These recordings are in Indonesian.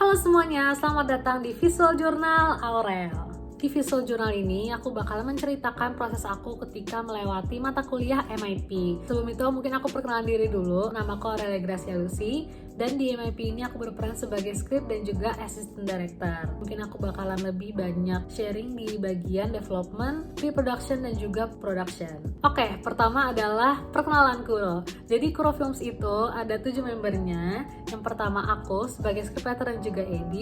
Halo semuanya, selamat datang di Visual Journal Aurel. Di Visual Journal ini, aku bakal menceritakan proses aku ketika melewati mata kuliah MIP. Sebelum itu, mungkin aku perkenalan diri dulu. Namaku Aurelia Gracia Lucy, dan di MIP ini aku berperan sebagai script dan juga assistant director. Mungkin aku bakalan lebih banyak sharing di bagian development, pre-production, dan juga production. Oke, pertama adalah perkenalan Kuro. Jadi Kuro Films itu ada 7 membernya. Yang pertama aku sebagai scriptwriter dan juga AD,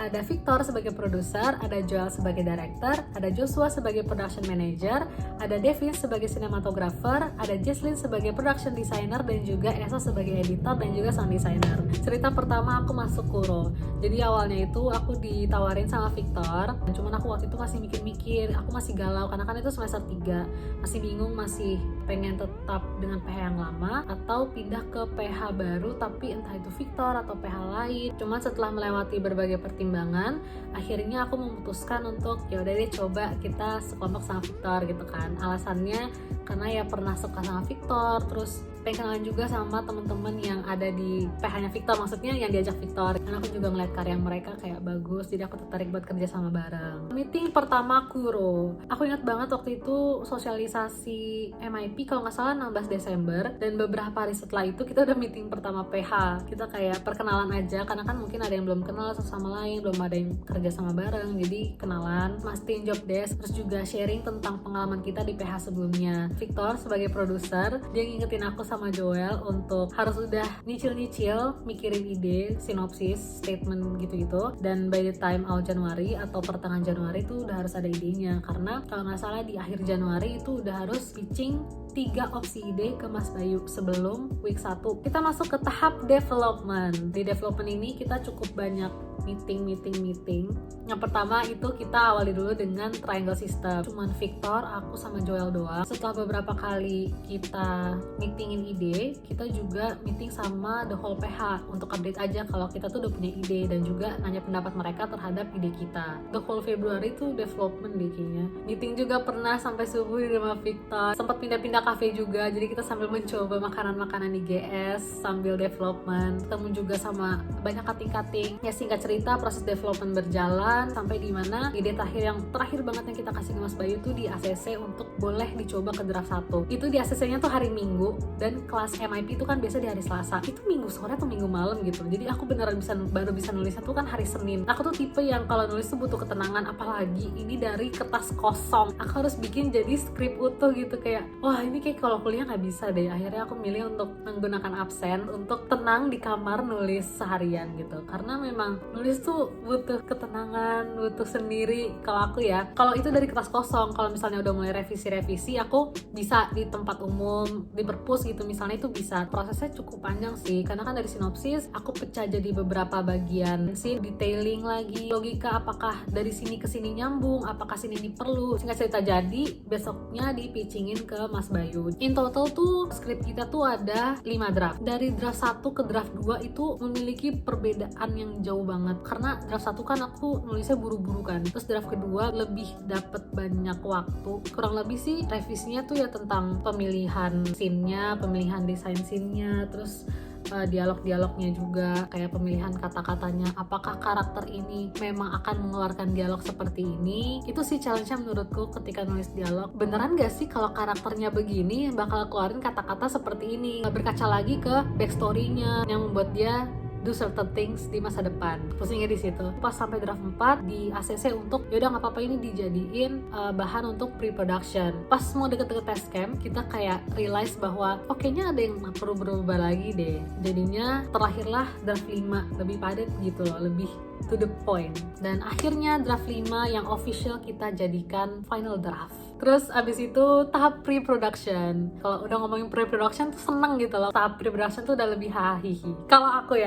ada Victor sebagai produser, ada Joel sebagai director, ada Joshua sebagai production manager, ada Devin sebagai cinematographer, ada Jesslyn sebagai production designer, dan juga Esa sebagai editor dan juga sound designer. Cerita pertama aku masuk Kuro. Jadi awalnya itu aku ditawarin sama Victor, cuman aku waktu itu masih mikir-mikir, aku masih galau karena kan itu semester 3, masih bingung, masih pengen tetap dengan PH yang lama atau pindah ke PH baru, tapi entah itu Victor atau PH lain. Cuman setelah melewati berbagai pertimbangan, akhirnya aku memutuskan untuk ya udah deh coba kita sekelompok sama Victor gitu kan. Alasannya karena ya pernah suka sama Victor, terus pengen kenalan juga sama temen-temen yang ada di PH-nya Victor, maksudnya yang diajak Victor. Karena aku juga ngeliat karya mereka kayak bagus, jadi aku tertarik buat kerja sama bareng. Meeting pertama Kuro, aku ingat banget waktu itu sosialisasi MIP kalau nggak salah 16 Desember, dan beberapa hari setelah itu kita udah meeting pertama PH. Kita kayak perkenalan aja, karena kan mungkin ada yang belum kenal satu sama lain, belum ada yang kerja sama bareng, jadi kenalan, mastiin job desk, terus juga sharing tentang pengalaman kita di PH sebelumnya. Victor sebagai produser, dia ngingetin aku sama Joel untuk harus udah nyicil-nyicil, mikirin ide, sinopsis, statement gitu-gitu, dan by the time awal Januari atau pertengahan Januari itu udah harus ada idenya, karena kalau nggak salah di akhir Januari itu udah harus pitching 3 opsi ide ke Mas Bayu sebelum week 1. Kita masuk ke tahap development. Di development ini kita cukup banyak meeting. Yang pertama itu kita awali dulu dengan triangle system. Cuman Victor, aku sama Joel doang. Setelah beberapa kali kita meetingin ide, kita juga meeting sama the whole PH untuk update aja kalau kita tuh udah punya ide, dan juga nanya pendapat mereka terhadap ide kita. The whole Februari itu development deh kayaknya. Meeting juga pernah sampai subuh di rumah Victor. Sempat pindah-pindah cafe juga, jadi kita sambil mencoba makanan-makanan di GS sambil development. Ketemu juga sama banyak cutting-cutting. Ya singkat cerita, proses development berjalan sampai di mana ide terakhir banget yang kita kasih ke Mas Bayu tuh di ACC untuk boleh dicoba ke draft 1. Itu di ACC-nya tuh hari Minggu, dan kelas MIP itu kan biasa di hari Selasa. Itu Minggu sore atau Minggu malam gitu. Jadi aku beneran baru bisa nulisnya tuh kan hari Senin. Aku tuh tipe yang kalau nulis tuh butuh ketenangan, apalagi ini dari kertas kosong. Aku harus bikin jadi skrip utuh gitu, kayak wah ini kayak kalau kuliah nggak bisa deh. Akhirnya aku milih untuk menggunakan absen untuk tenang di kamar nulis seharian gitu, karena memang nulis tuh butuh ketenangan, butuh sendiri. Kalau aku ya, kalau itu dari kertas kosong, kalau misalnya udah mulai revisi aku bisa di tempat umum, di perpus gitu misalnya, itu bisa. Prosesnya cukup panjang sih, karena kan dari sinopsis aku pecah jadi beberapa bagian, scene detailing lagi, logika apakah dari sini ke sini nyambung, apakah sini ini perlu. Singkat cerita, jadi besoknya di-pitchingin ke Mas Bayu. In total tuh skrip kita tuh ada 5 draft. Dari draft 1 ke draft 2 itu memiliki perbedaan yang jauh banget, karena draft 1 kan aku nulisnya buru-buru kan, terus draft kedua lebih dapet banyak waktu. Kurang lebih sih revisinya tuh ya tentang pemilihan scene-nya, pemilihan desain scene-nya, terus dialog-dialognya juga, kayak pemilihan kata-katanya, apakah karakter ini memang akan mengeluarkan dialog seperti ini. Itu sih challenge-nya menurutku ketika nulis dialog. Beneran gak sih kalau karakternya begini bakal keluarin kata-kata seperti ini? Berkaca lagi ke backstory-nya yang membuat dia do certain things di masa depan. Pusingnya di situ. Pas sampai draft 4 di ACC untuk yaudah nggak apa-apa ini dijadiin bahan untuk pre-production. Pas mau deket-deket test camp, kita kayak realize bahwa kayaknya ada yang perlu berubah lagi deh. Jadinya terlahirlah draft 5, lebih padat gitu loh, lebih to the point. Dan akhirnya draft 5 yang official kita jadikan final draft. Terus abis itu tahap pre-production. Kalau udah ngomongin pre-production tuh seneng gitu loh. Tahap pre-production tuh udah lebih hahihi. Kalau aku.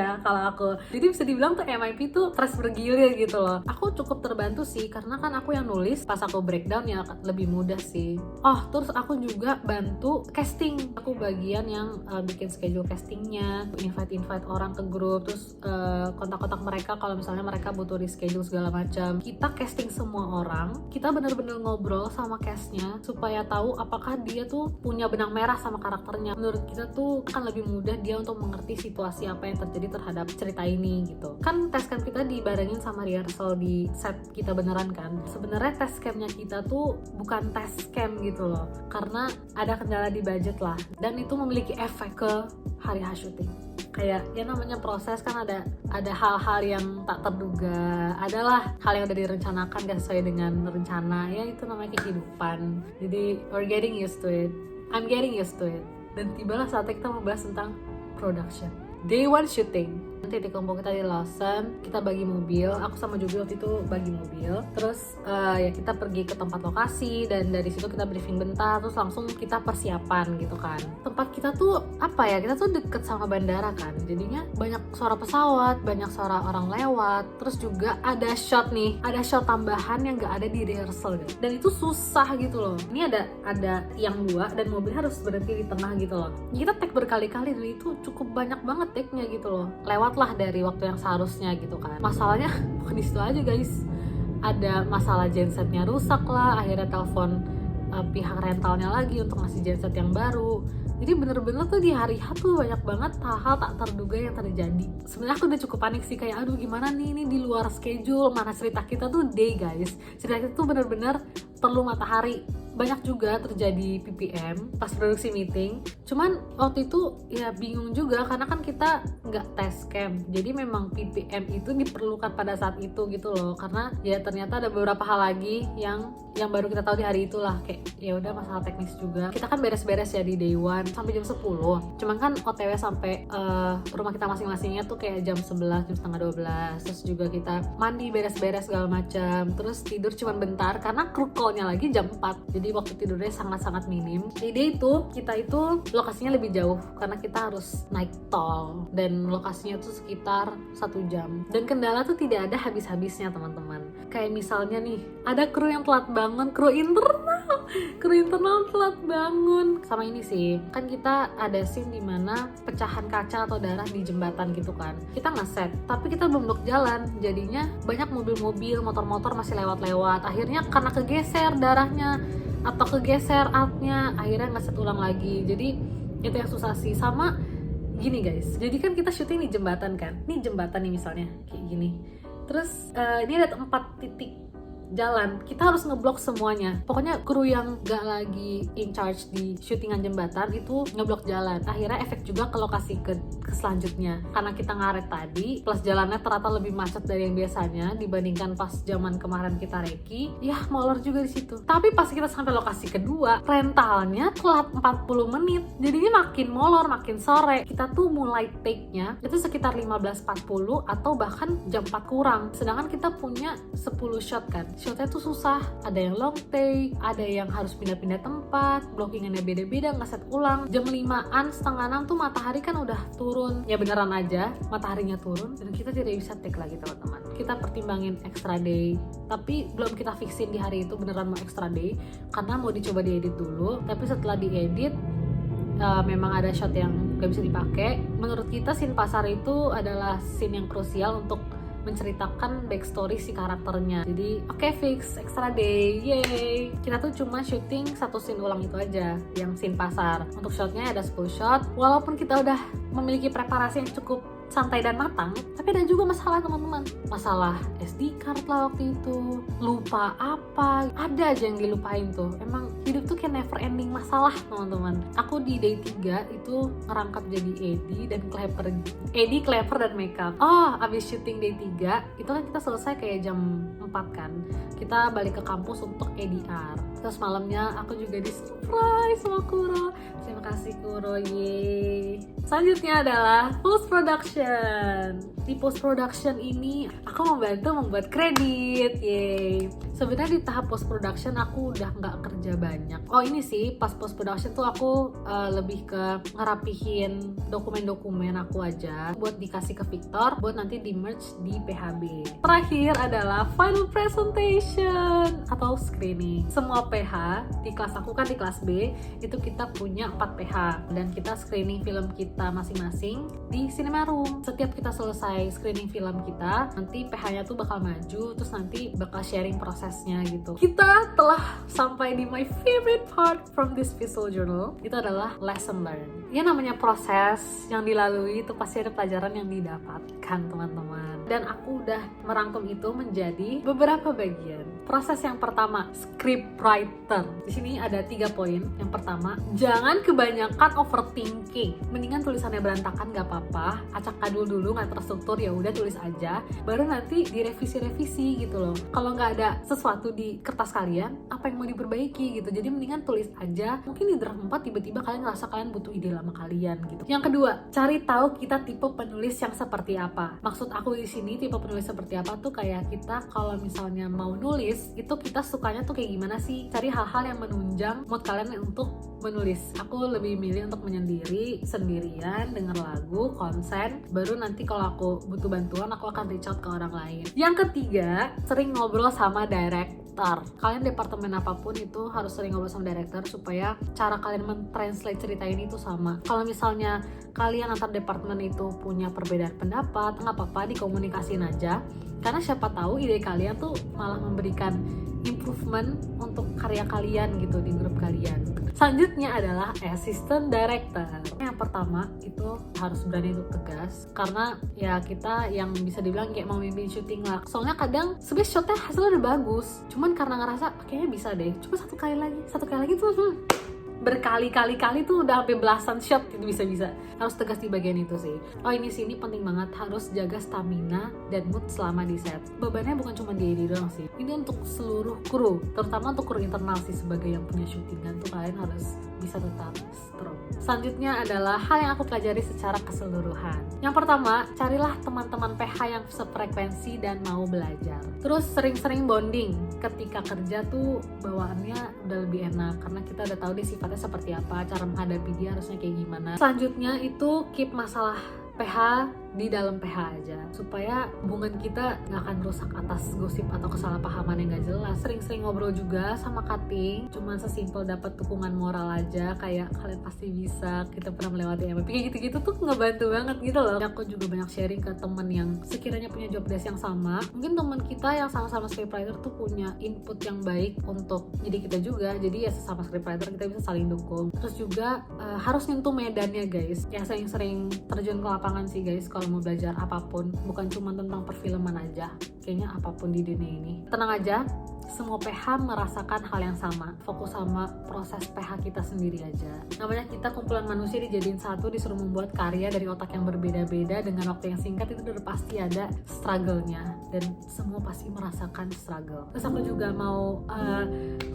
Jadi bisa dibilang tuh MIP tuh stres bergilir gitu loh. Aku cukup terbantu sih, karena kan aku yang nulis, pas aku breakdown ya lebih mudah sih. Terus aku juga bantu casting. Aku bagian yang bikin schedule castingnya, invite orang ke grup, terus kontak-kontak mereka kalau misalnya mereka butuh reschedule segala macam. Kita casting semua orang, kita bener-bener ngobrol sama casting tesnya supaya tahu apakah dia tuh punya benang merah sama karakternya. Menurut kita tuh akan lebih mudah dia untuk mengerti situasi apa yang terjadi terhadap cerita ini gitu. Kan test camp kita dibarengin sama rehearsal di set kita beneran kan. Sebenarnya test campnya kita tuh bukan test camp gitu loh, karena ada kendala di budget lah, dan itu memiliki efek ke hari H syuting. Kayak ya namanya proses kan ada hal-hal yang tak terduga, adalah hal yang udah direncanakan gak sesuai dengan rencana, ya itu namanya kehidupan. Jadi we're getting used to it, I'm getting used to it. Dan tibalah saatnya kita membahas tentang production. Day 1 shooting. Titik kumpul kita di Lawson, kita bagi mobil, aku sama Jubi waktu itu bagi mobil. Terus ya kita pergi ke tempat lokasi, dan dari situ kita briefing bentar, terus langsung kita persiapan gitu kan. Tempat kita tuh apa ya, kita tuh deket sama bandara kan, jadinya banyak suara pesawat, banyak suara orang lewat. Terus juga ada shot tambahan yang gak ada di rehearsal gitu. Dan itu susah gitu loh. Ini ada tiang 2 dan mobil harus berhenti di tengah gitu loh. Kita take berkali-kali dan itu cukup banyak banget take-nya gitu loh. Lewat lah dari waktu yang seharusnya gitu kan. Masalahnya bukan di situ aja guys, ada masalah gensetnya rusak lah, akhirnya telepon pihak rentalnya lagi untuk ngasih genset yang baru. Jadi bener-bener tuh di hari H tuh banyak banget hal-hal tak terduga yang terjadi. Sebenarnya aku udah cukup panik sih, kayak aduh gimana nih, ini di luar schedule, mana cerita kita tuh day guys, cerita kita tuh bener-bener perlu matahari. Banyak juga terjadi PPM pas produksi meeting, cuman waktu itu ya bingung juga karena kan kita nggak test camp, jadi memang PPM itu diperlukan pada saat itu gitu loh, karena ya ternyata ada beberapa hal lagi yang baru kita tahu di hari itulah, kayak ya udah masalah teknis juga. Kita kan beres-beres ya di day 1 sampai jam 10, cuman kan OTW sampai rumah kita masing-masingnya tuh kayak jam 11, jam setengah 12. Terus juga kita mandi, beres-beres segala macam, terus tidur cuman bentar karena crew call-nya lagi jam 4, jadi waktu tidurnya sangat-sangat minim. Jadi kita itu lokasinya lebih jauh karena kita harus naik tol, dan lokasinya tuh sekitar 1 jam, dan kendala tuh tidak ada habis-habisnya teman-teman. Kayak misalnya nih, ada kru yang telat bangun, kru internal telat bangun. Sama ini sih, kan kita ada scene dimana pecahan kaca atau darah di jembatan gitu kan, kita ngeset tapi kita belum blok jalan, jadinya banyak mobil-mobil, motor-motor masih lewat-lewat. Akhirnya karena kegeser darahnya atau kegeser artnya, akhirnya ngeset ulang lagi. Jadi itu yang susah sih. Sama gini guys, jadi kan kita syuting di jembatan kan, ini jembatan nih misalnya kayak gini, terus ini ada 4 titik jalan, kita harus ngeblok semuanya. Pokoknya kru yang gak lagi in charge di syutingan jembatan itu ngeblok jalan. Akhirnya efek juga ke lokasi ke selanjutnya, karena kita ngaret tadi, plus jalannya ternyata lebih macet dari yang biasanya dibandingkan pas zaman kemarin kita reki. Ya molor juga di situ. Tapi pas kita sampai lokasi kedua, rentalnya telat 40 menit, jadinya makin molor, makin sore. Kita tuh mulai take-nya itu sekitar 15.40 atau bahkan jam 4 kurang, sedangkan kita punya 10 shot kan. Shotnya tuh susah, ada yang long take, ada yang harus pindah-pindah tempat, blockingannya beda-beda, ngeset ulang. Jam 5-an, setengah 6 tuh matahari kan udah turun. Ya beneran aja, mataharinya turun dan kita tidak bisa take lagi teman-teman. Kita pertimbangin extra day, tapi belum kita fixin di hari itu beneran mau extra day, karena mau dicoba diedit dulu. Tapi setelah diedit, memang ada shot yang gak bisa dipakai. Menurut kita scene pasar itu adalah scene yang krusial untuk menceritakan backstory si karakternya. Jadi oke, fix extra day, yay. Kita tuh cuma syuting 1 scene ulang itu aja, yang scene pasar. Untuk shotnya ada 10 shot. Walaupun kita udah memiliki preparasi yang cukup santai dan matang, tapi ada juga masalah teman-teman. Masalah SD card lah waktu itu, lupa apa, ada aja yang dilupain tuh. Emang hidup tuh kayak never ending masalah teman-teman. Aku di day 3 itu ngerangkap jadi Eddie, Clever dan makeup. Abis syuting day 3 itu kan kita selesai kayak jam 4 kan, kita balik ke kampus untuk ADR. Terus malamnya aku juga di surprise sama Kuro. Terima kasih Kuro, yeay. Selanjutnya adalah post production. Di post production ini aku membantu membuat kredit, yeay. Sebenarnya di tahap post production aku udah nggak kerja banyak. Ini sih pas post production tuh aku lebih ke ngerapihin dokumen-dokumen aku aja buat dikasih ke Victor buat nanti di merge di PHB. Terakhir adalah final presentation atau screening. Semua PH di kelas aku kan di kelas B itu kita punya 4 PH dan kita screening film kita masing-masing di cinema room. Setiap kita selesai screening film kita, nanti PH-nya tuh bakal maju, terus nanti bakal sharing prosesnya gitu. Kita telah sampai di my favorite part from this visual journal itu adalah lesson learned. Ya namanya proses yang dilalui itu pasti ada pelajaran yang didapatkan teman-teman. Dan aku udah merangkum itu menjadi beberapa bagian. Proses yang pertama, script writer. Di sini ada 3 poin. Yang pertama, jangan kebanyakan overthinking. Mendingan tulisannya berantakan gak apa-apa, acak adul dulu nggak terstruktur ya udah tulis aja. Baru nanti direvisi-revisi gitu loh. Kalau nggak ada sesuatu di kertas kalian, apa yang mau diperbaiki gitu. Jadi mendingan tulis aja. Mungkin di draft 4 tiba-tiba kalian ngerasa kalian butuh ide lama kalian gitu. Yang kedua, cari tahu kita tipe penulis yang seperti apa. Maksud aku di sini tipe penulis seperti apa tuh kayak kita kalau misalnya mau nulis itu kita sukanya tuh kayak gimana sih? Cari hal-hal yang menunjang mood kalian untuk menulis. Aku lebih milih untuk menyendiri, sendirian, denger lagu, konsen. Baru nanti kalau aku butuh bantuan aku akan reach out ke orang lain. Yang ketiga, sering ngobrol sama director. Kalian departemen apapun itu harus sering ngobrol sama director supaya cara kalian mentranslate cerita ini itu sama. Kalau misalnya kalian antar departemen itu punya perbedaan pendapat, nggak apa-apa dikomunikasiin aja. Karena siapa tahu ide kalian tuh malah memberikan improvement untuk karya kalian gitu di grup kalian. Selanjutnya adalah assistant director. Yang pertama itu harus berani untuk tegas karena ya kita yang bisa dibilang kayak mau mimpin syuting lah. Soalnya kadang sebenarnya shotnya hasilnya udah bagus, cuman karena ngerasa kayaknya bisa deh, coba satu kali lagi tuh berkali-kali tuh udah sampai belasan shot itu bisa-bisa. Harus tegas di bagian itu sih. Oh ini penting banget, harus jaga stamina dan mood selama di set. Bebannya bukan cuma di doang sih, ini untuk seluruh kru, terutama untuk kru internal sih. Sebagai yang punya syutingan tuh kalian harus bisa tetap strong. Selanjutnya adalah hal yang aku pelajari secara keseluruhan. Yang pertama, carilah teman-teman PH yang sefrekuensi dan mau belajar. Terus sering-sering bonding. Ketika kerja tuh bawaannya udah lebih enak karena kita udah tahu dia sifatnya seperti apa, cara menghadapi dia harusnya kayak gimana. Selanjutnya itu keep masalah PH di dalam PH aja supaya hubungan kita nggak akan rusak atas gosip atau kesalahpahaman yang nggak jelas. Sering-sering ngobrol juga sama cutting, cuman sesimpel dapat dukungan moral aja kayak kalian pasti bisa, kita pernah melewati MIP, kayak gitu-gitu tuh ngebantu banget gitu loh. Aku juga banyak sharing ke temen yang sekiranya punya job desk yang sama. Mungkin teman kita yang sama-sama scriptwriter tuh punya input yang baik untuk jadi kita juga, jadi ya sesama scriptwriter kita bisa saling dukung. Terus juga harus nyentuh medannya guys, ya sering-sering terjun ke lapangan sih guys kalau mau belajar apapun, bukan cuma tentang perfilman aja, kayaknya apapun di dunia ini. Tenang aja, semua PH merasakan hal yang sama, fokus sama proses PH kita sendiri aja. Namanya kita kumpulan manusia dijadiin satu, disuruh membuat karya dari otak yang berbeda-beda dengan waktu yang singkat, itu udah pasti ada struggle-nya dan semua pasti merasakan struggle. Terus aku juga mau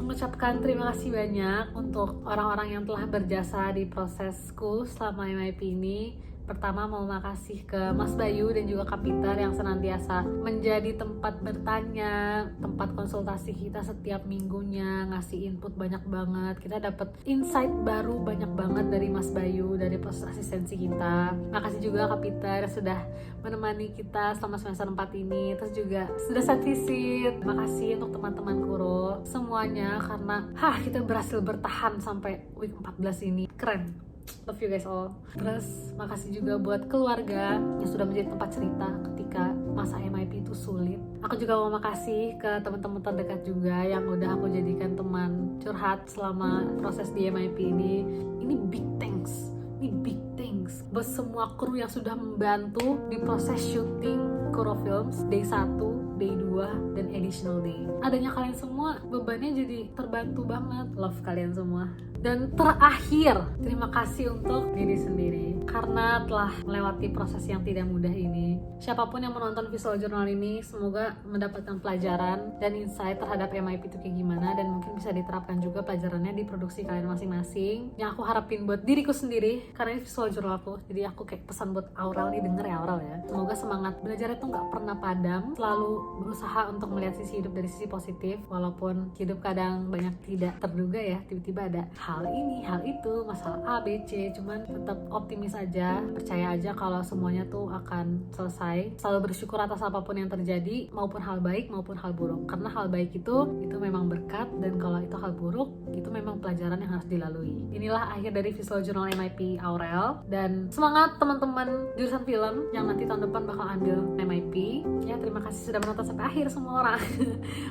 mengucapkan terima kasih banyak untuk orang-orang yang telah berjasa di prosesku selama MIP ini. Pertama mau makasih ke Mas Bayu dan juga Kak Peter yang senantiasa menjadi tempat bertanya, tempat konsultasi kita setiap minggunya, ngasih input banyak banget. Kita dapat insight baru banyak banget dari Mas Bayu, dari proses asistensi kita. Makasih juga Kak Peter sudah menemani kita selama semester 4 ini. Terus juga sudah set visit. Makasih untuk teman-teman Kuro semuanya karena kita berhasil bertahan sampai week 14 ini. Keren. Love you guys all. Terus makasih juga buat keluarga yang sudah menjadi tempat cerita ketika masa MIP itu sulit. Aku juga mau makasih ke teman-teman terdekat juga yang udah aku jadikan teman curhat selama proses di MIP ini. Ini big thanks. Ini big thanks buat semua kru yang sudah membantu di proses syuting Kuro Films Day 1, Day 2, dan Additional Day. Adanya kalian semua, bebannya jadi terbantu banget. Love kalian semua. Dan terakhir, terima kasih untuk diri sendiri karena telah melewati proses yang tidak mudah ini. Siapapun yang menonton visual journal ini, semoga mendapatkan pelajaran dan insight terhadap MIP itu kayak gimana, dan mungkin bisa diterapkan juga pelajarannya di produksi kalian masing-masing. Yang aku harapin buat diriku sendiri, karena ini visual journal aku, jadi aku kayak pesan buat Aurel nih, denger ya Aurel ya. Semoga semangat belajar itu nggak pernah padam, selalu berusaha untuk melihat sisi hidup dari sisi positif, walaupun hidup kadang banyak tidak terduga ya, tiba-tiba ada hal ini, hal itu, masalah A, B, C, cuman tetap optimis aja, percaya aja kalau semuanya tuh akan selesai. Selalu bersyukur atas apapun yang terjadi, maupun hal baik maupun hal buruk, karena hal baik itu memang berkat, dan kalau itu hal buruk itu memang pelajaran yang harus dilalui. Inilah akhir dari visual journal MIP Aurel, dan semangat teman-teman jurusan film yang nanti tahun depan bakal ambil MIP ya. Terima kasih sudah menonton sampai akhir semua orang.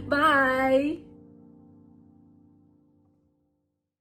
Bye.